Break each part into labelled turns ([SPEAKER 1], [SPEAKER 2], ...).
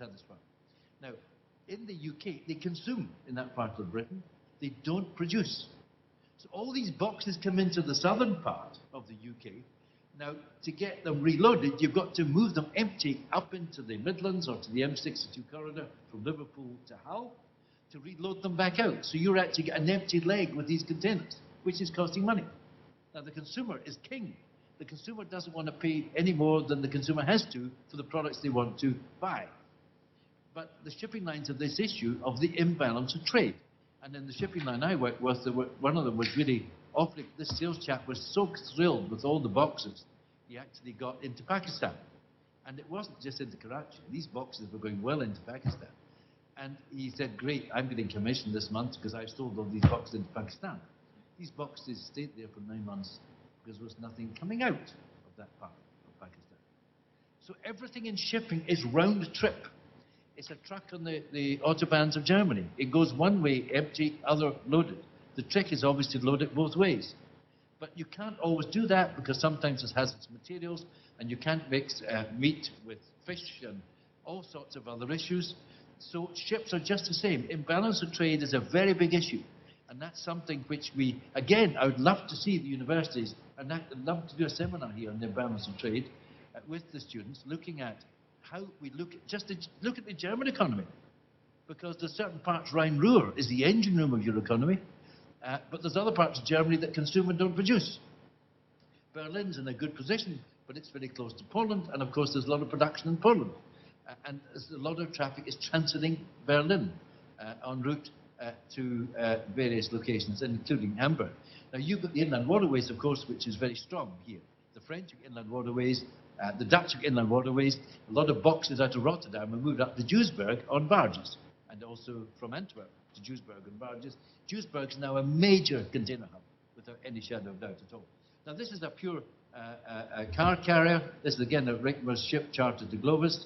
[SPEAKER 1] satisfied. Now, in the UK, they consume in that part of Britain. They don't produce. So all these boxes come into the southern part of the UK. Now, to get them reloaded, you've got to move them empty up into the Midlands or to the M62 corridor from Liverpool to Hull to reload them back out. So you're actually getting an empty leg with these containers, which is costing money. Now, the consumer is king. The consumer doesn't want to pay any more than the consumer has to for the products they want to buy. But the shipping lines have this issue of the imbalance of trade. And in the shipping line I worked with, one of them was really awfully, this sales chap was so thrilled with all the boxes he actually got into Pakistan. And it wasn't just into Karachi. These boxes were going well into Pakistan. And he said, great, I'm getting commission this month because I sold all these boxes into Pakistan. These boxes stayed there for 9 months because there was nothing coming out of that part of Pakistan. So everything in shipping is round trip. It's a truck on the autobahns of Germany. It goes one way empty, other loaded. The trick is obviously to load it both ways. But you can't always do that because sometimes there's hazardous materials and you can't mix meat with fish and all sorts of other issues. So ships are just the same. Imbalance of trade is a very big issue. And that's something which we, again, I would love to see the universities, and I'd love to do a seminar here on the imbalance of trade with the students, looking at how we look at the German economy. Because there's certain parts, Rhine-Ruhr is the engine room of your economy, but there's other parts of Germany that consume and don't produce. Berlin's in a good position, but it's very close to Poland, and of course there's a lot of production in Poland. And a lot of traffic is transiting Berlin en route to various locations, including Hamburg. Now you've got the inland waterways, of course, which is very strong here. The French have inland waterways, the Dutch have inland waterways. A lot of boxes out of Rotterdam are moved up to Duisburg on barges, and also from Antwerp to Duisburg on barges. Duisburg is now a major container hub, without any shadow of doubt at all. Now this is a pure car carrier. This is again a Rickmer's ship chartered to Glovis,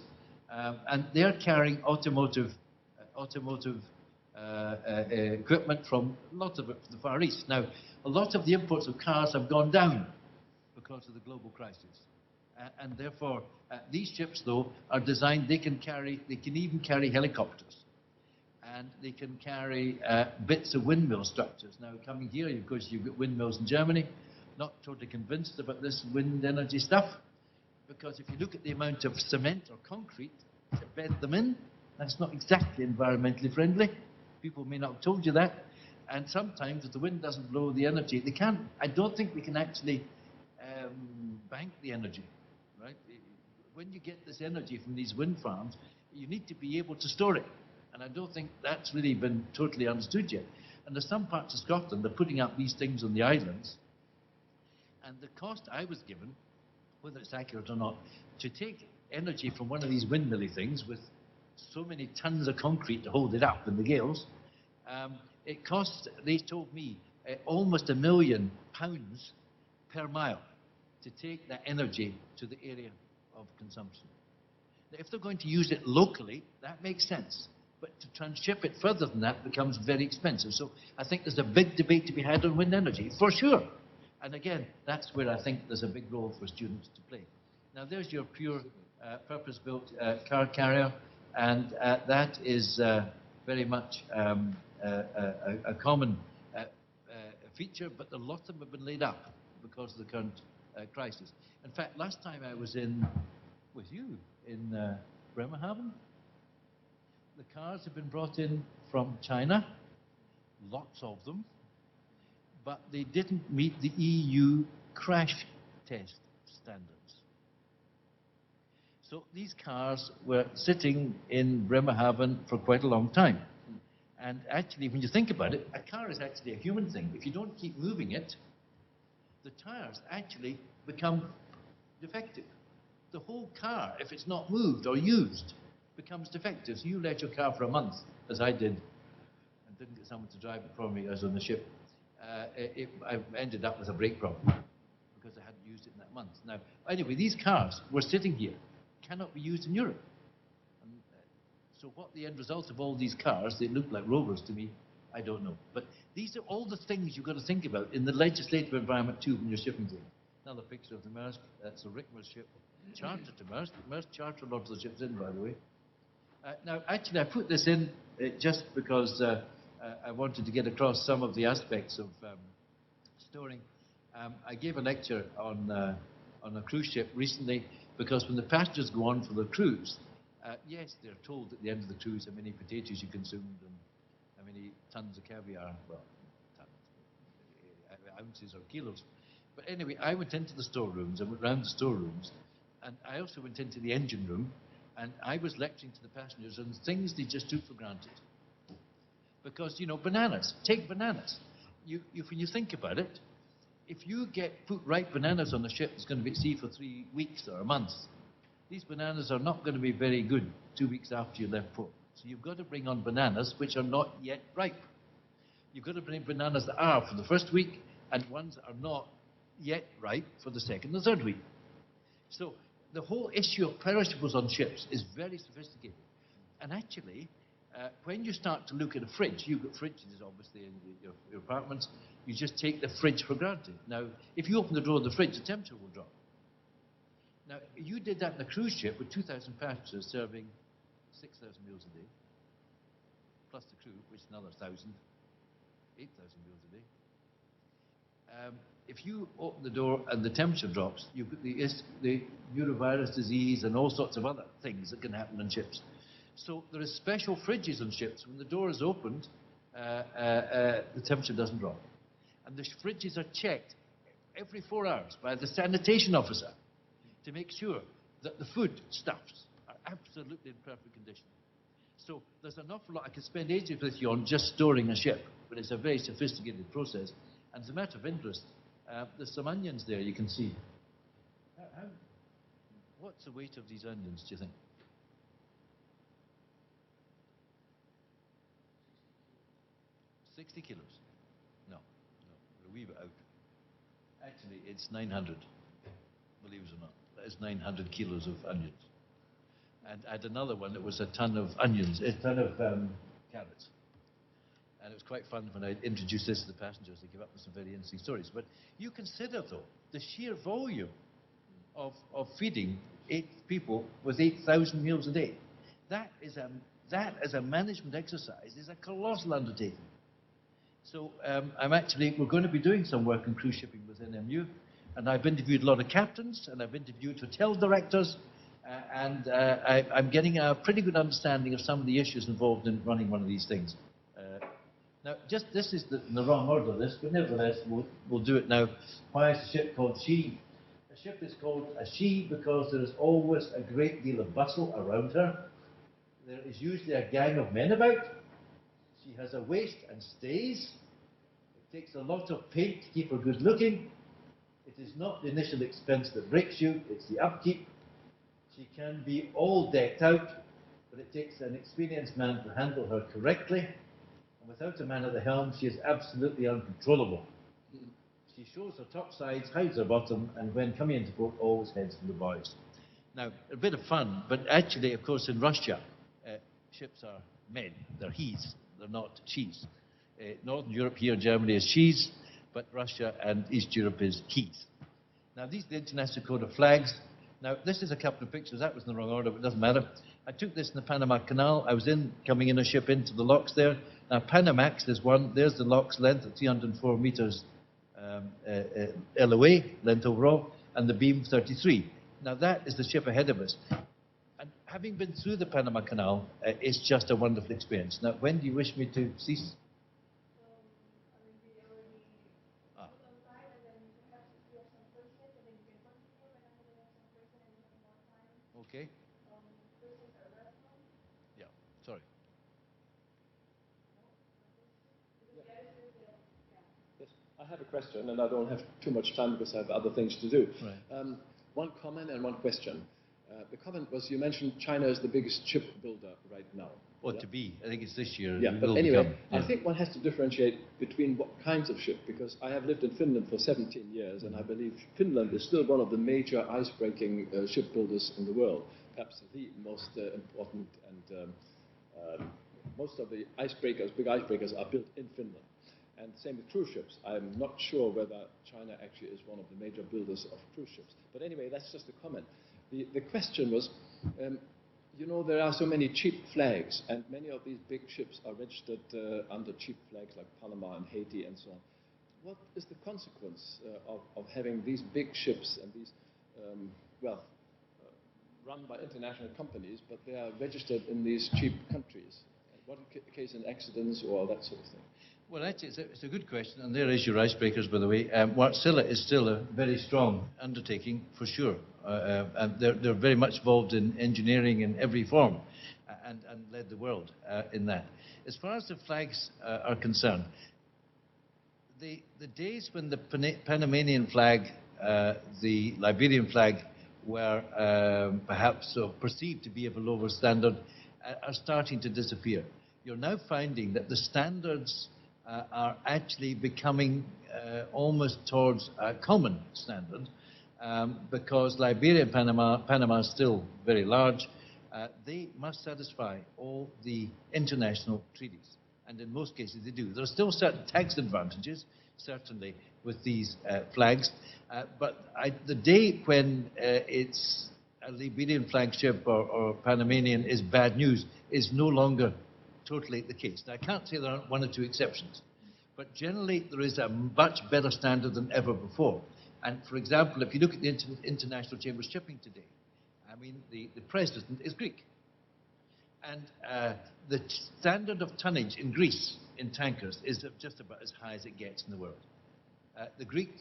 [SPEAKER 1] and they're carrying automotive equipment from a lot of it from the Far East. Now, a lot of the imports of cars have gone down because of the global crisis. And therefore, these ships, though, are designed, they can even carry helicopters. And they can carry bits of windmill structures. Now, coming here, of course, you've got windmills in Germany. Not totally convinced about this wind energy stuff, because if you look at the amount of cement or concrete to bed them in, that's not exactly environmentally friendly. People may not have told you that. And sometimes, if the wind doesn't blow the energy, they can't. I don't think we can actually bank the energy, right? When you get this energy from these wind farms, you need to be able to store it. And I don't think that's really been totally understood yet. And there's some parts of Scotland that are putting up these things on the islands. And the cost I was given, whether it's accurate or not, to take energy from one of these windmilly things with so many tons of concrete to hold it up in the gales, it cost, they told me, almost £1 million per mile to take that energy to the area of consumption. Now, if they're going to use it locally, that makes sense. But to transship it further than that becomes very expensive. So I think there's a big debate to be had on wind energy, for sure. And again, that's where I think there's a big role for students to play. Now, there's your pure purpose-built car carrier, and that is very much a common feature, but a lot of them have been laid up because of the current crisis. In fact, last time I was with you in Bremerhaven, the cars have been brought in from China, lots of them, but they didn't meet the EU crash test standards. So these cars were sitting in Bremerhaven for quite a long time. And actually, when you think about it, a car is actually a human thing. If you don't keep moving it, the tires actually become defective. The whole car, if it's not moved or used, becomes defective. So you let your car for a month, as I did, and didn't get someone to drive it for me as on the ship. I ended up with a brake problem because I hadn't used it in that month. Now, anyway, these cars were sitting here, cannot be used in Europe. And, so what the end result of all these cars, they look like rovers to me, I don't know. But these are all the things you've got to think about in the legislative environment too when you're shipping things. Another picture of the Maersk, that's a Rickmer's ship, chartered to Maersk. Maersk chartered lots of the ships in, by the way. Now, actually, I put this in just because I wanted to get across some of the aspects of storing. I gave a lecture on a cruise ship recently because when the passengers go on for the cruise, yes, they're told at the end of the cruise how many potatoes you consumed and how many tons of caviar, well, tons, ounces or kilos. But anyway, I went into the storerooms, I went round the storerooms, and I also went into the engine room, and I was lecturing to the passengers on things they just took for granted. Because, you know, bananas, take bananas. When you think about it, if you put ripe bananas on a ship that's going to be at sea for 3 weeks or a month, these bananas are not going to be very good 2 weeks after you left port. So you've got to bring on bananas which are not yet ripe. You've got to bring bananas that are for the first week and ones that are not yet ripe for the second or third week. So the whole issue of perishables on ships is very sophisticated. And actually, when you start to look at a fridge, you've got fridges obviously in your apartments, you just take the fridge for granted. Now, if you open the door of the fridge, the temperature will drop. Now, you did that in a cruise ship with 2,000 passengers serving 6,000 meals a day, plus the crew, which is another 1,000, 8,000 meals a day. If you open the door and the temperature drops, you've got the neurovirus disease and all sorts of other things that can happen on ships. So there are special fridges on ships. When the door is opened, the temperature doesn't drop. And the fridges are checked every 4 hours by the sanitation officer to make sure that the food stuffs are absolutely in perfect condition. So there's an awful lot. I could spend ages with you on just storing a ship, but it's a very sophisticated process. And as a matter of interest, there's some onions there you can see. What's the weight of these onions, do you think? 60 kilos? No, we're a wee bit out. Actually, it's 900, believe it or not. That is 900 kilos of onions. And I had another one that was a ton of onions, a ton of carrots. And it was quite fun when I introduced this to the passengers. They came up with some very interesting stories. But you consider, though, the sheer volume of feeding 8 people with 8,000 meals a day. That, as a management exercise, is a colossal undertaking. So we're going to be doing some work in cruise shipping with NMU, and I've interviewed a lot of captains, and I've interviewed hotel directors, and I'm getting a pretty good understanding of some of the issues involved in running one of these things. Now, this is in the wrong order, but nevertheless, we'll do it now. Why is the ship called She? A ship is called a She because there is always a great deal of bustle around her. There is usually a gang of men about. She has a waist and stays. It takes a lot of paint to keep her good looking. It is not the initial expense that breaks you, it's the upkeep. She can be all decked out, but it takes an experienced man to handle her correctly. And without a man at the helm, she is absolutely uncontrollable. She shows her top sides, hides her bottom, and when coming into port, always heads for the bows. Now, a bit of fun, but actually, of course, in Russia, ships are men, they're he's. They're not she's. Northern Europe here, Germany is she's, but Russia and East Europe is he's. Now, these are the International Code of Flags. Now, this is a couple of pictures. That was in the wrong order, but it doesn't matter. I took this in the Panama Canal. I was coming in a ship into the locks there. Now, Panamax, there's one. There's the lock's length at 304 meters LOA, length overall, and the beam 33. Now, that is the ship ahead of us. And having been through the Panama Canal, it's just a wonderful experience. Now, when do you wish me to cease? Okay. Yeah, sorry.
[SPEAKER 2] Yes, I have a question, and I don't have too much time because I have other things to do.
[SPEAKER 1] Right.
[SPEAKER 2] One comment and one question. The comment was you mentioned China is the biggest ship builder right now.
[SPEAKER 1] Or to be. I think it's this year.
[SPEAKER 2] Yeah, but anyway, I think one has to differentiate between what kinds of ship, because I have lived in Finland for 17 years, and I believe Finland is still one of the major ice-breaking shipbuilders in the world, perhaps the most important, and most of the icebreakers, big icebreakers, are built in Finland. And same with cruise ships. I'm not sure whether China actually is one of the major builders of cruise ships. But anyway, that's just a comment. The question was, You know, there are so many cheap flags, and many of these big ships are registered under cheap flags like Panama and Haiti and so on. What is the consequence of having these big ships and these, run by international companies, but they are registered in these cheap countries? What in case in accidents or that sort of thing?
[SPEAKER 1] Well, actually, it's a good question, and there is your icebreakers, by the way. Wärtsilä is still a very strong undertaking, for sure, and they're very much involved in engineering in every form, and led the world in that. As far as the flags are concerned, the days when the Panamanian flag, the Liberian flag, were perhaps perceived to be of a lower standard, are starting to disappear. You're now finding that the standards are actually becoming almost towards a common standard, because Liberia and Panama is still very large. They must satisfy all the international treaties, and in most cases they do. There are still certain tax advantages, certainly, with these flags, but the day when it's a Liberian flagship or Panamanian is bad news is no longer totally the case. Now, I can't say there aren't one or two exceptions, but generally there is a much better standard than ever before. And for example, if you look at the International Chamber of Shipping today, I mean, the president is Greek. And the standard of tonnage in Greece in tankers is just about as high as it gets in the world. The Greek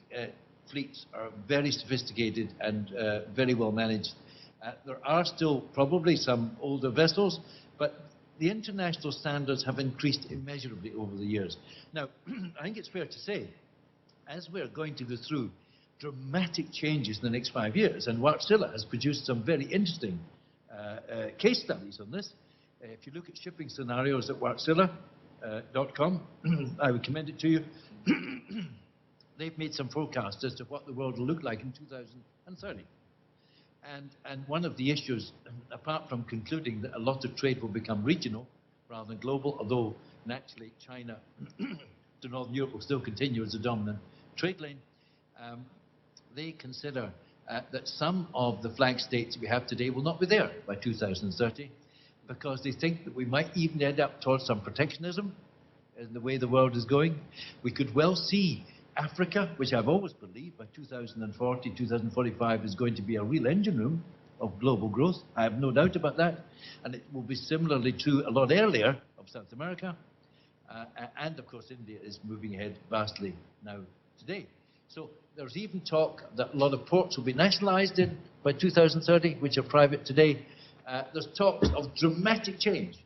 [SPEAKER 1] fleets are very sophisticated and very well managed. There are still probably some older vessels, but the international standards have increased immeasurably over the years. Now, I think it's fair to say, as we're going to go through dramatic changes in the next 5 years, and Wärtsilä has produced some very interesting case studies on this. If you look at shipping scenarios at wärtsilä.com, I would commend it to you. They've made some forecasts as to what the world will look like in 2030. And one of the issues, apart from concluding that a lot of trade will become regional rather than global, although naturally China to Northern Europe will still continue as a dominant trade lane, they consider that some of the flag states we have today will not be there by 2030, because they think that we might even end up towards some protectionism in the way the world is going. We could well see Africa, which I've always believed by 2040, 2045 is going to be a real engine room of global growth. I have no doubt about that. And it will be similarly true a lot earlier of South America. And of course, India is moving ahead vastly now today. So there's even talk that a lot of ports will be nationalized by 2030, which are private today. There's talks of dramatic change.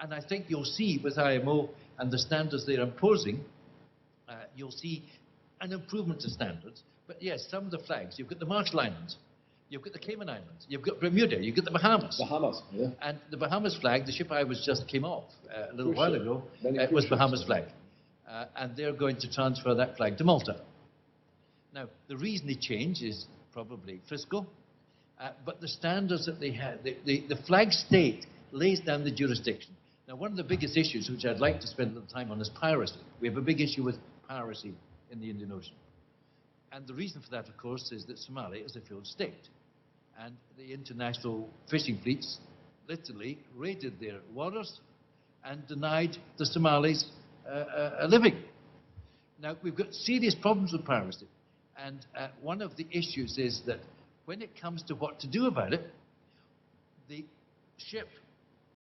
[SPEAKER 1] And I think you'll see with IMO and the standards they're imposing, you'll see an improvement to standards. But yes, some of the flags, you've got the Marshall Islands, you've got the Cayman Islands, you've got Bermuda, you've got the Bahamas.
[SPEAKER 2] Bahamas, yeah.
[SPEAKER 1] And the Bahamas flag, the ship I was just came off a little while ago, was Bahamas flag. And they're going to transfer that flag to Malta. Now, the reason they change is probably fiscal, but the standards that they have, the flag state lays down the jurisdiction. Now, one of the biggest issues, which I'd like to spend a little time on, is piracy. We have a big issue with piracy in the Indian Ocean. And the reason for that, of course, is that Somalia is a failed state. And the international fishing fleets literally raided their waters and denied the Somalis a living. Now, we've got serious problems with piracy. And one of the issues is that when it comes to what to do about it, the ship